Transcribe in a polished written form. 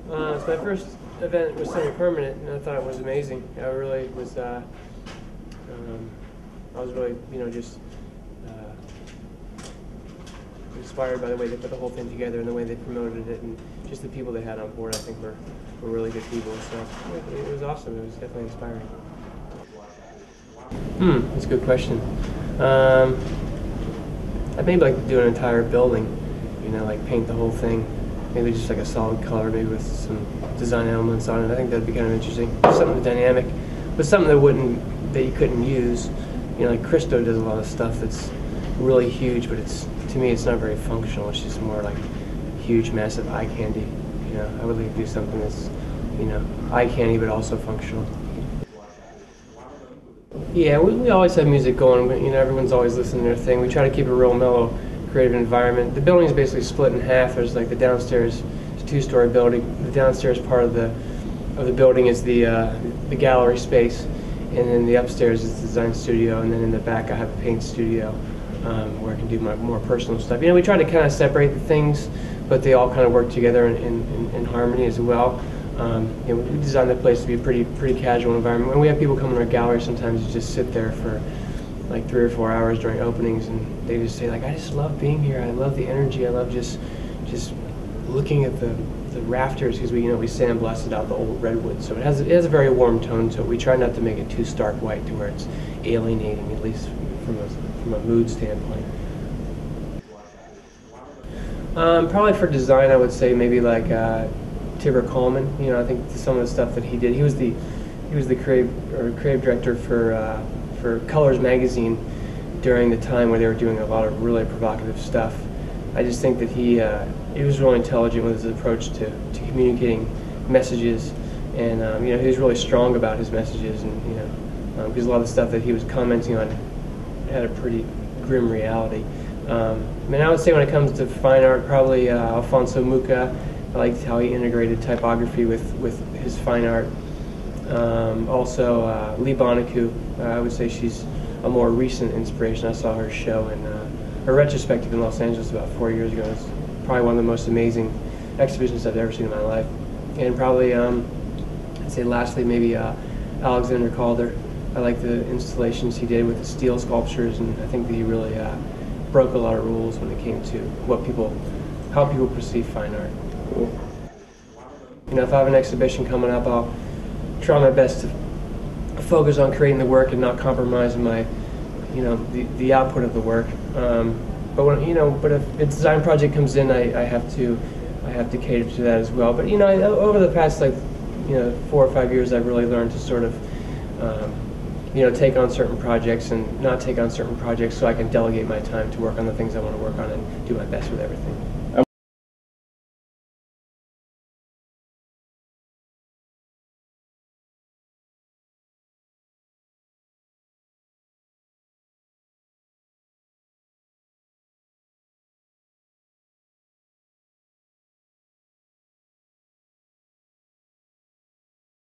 So my first event was semi-permanent, and I thought it was amazing. I really was. I was really, just inspired by the way they put the whole thing together and the way they promoted it, and just the people they had on board. I think were really good people. So it was awesome. It was definitely inspiring. That's a good question. I'd maybe like to do an entire building. Like paint the whole thing. Maybe just like a solid color, maybe with some design elements on it. I think that'd be kind of interesting. Something dynamic, but something that you couldn't use. Like Christo does a lot of stuff that's really huge, but to me it's not very functional. It's just more like huge, massive eye candy. I would like to do something that's eye candy but also functional. Yeah, we always have music going, but everyone's always listening to their thing. We try to keep a real mellow, creative environment. The building is basically split in half. There's like the downstairs, it's a two-story building. The downstairs part of the building is the gallery space, and then the upstairs is the design studio, and then in the back I have a paint studio where I can do my more personal stuff. We try to kind of separate the things, but they all kind of work together in harmony as well. We designed the place to be a pretty casual environment. When we have people come in our gallery, sometimes you just sit there for like 3 or 4 hours during openings, and they just say like, I just love being here. I love the energy. I love just looking at the rafters, because we sandblasted out the old redwood, so it has a very warm tone to it. We try not to make it too stark white to where it's alienating, at least from a mood standpoint. Probably for design, I would say maybe like Tibor Coleman. I think some of the stuff that he did. He was the creative director for Colors magazine during the time where they were doing a lot of really provocative stuff. I just think that he was really intelligent with his approach to communicating messages, and he was really strong about his messages, and because a lot of the stuff that he was commenting on had a pretty grim reality. I would say when it comes to fine art, probably Alfonso Mucha. I liked how he integrated typography with his fine art. Also, Lee Bonacu, I would say she's a more recent inspiration. I saw her show in her retrospective in Los Angeles about 4 years ago. It's probably one of the most amazing exhibitions I've ever seen in my life. And probably, I'd say lastly, maybe Alexander Calder. I like the installations he did with the steel sculptures, and I think that he really broke a lot of rules when it came to how people perceive fine art. If I have an exhibition coming up, I'll try my best to focus on creating the work and not compromise my, the output of the work. But if a design project comes in, I have to cater to that as well. But over the past 4 or 5 years, I've really learned to sort of take on certain projects and not take on certain projects, so I can delegate my time to work on the things I want to work on and do my best with everything.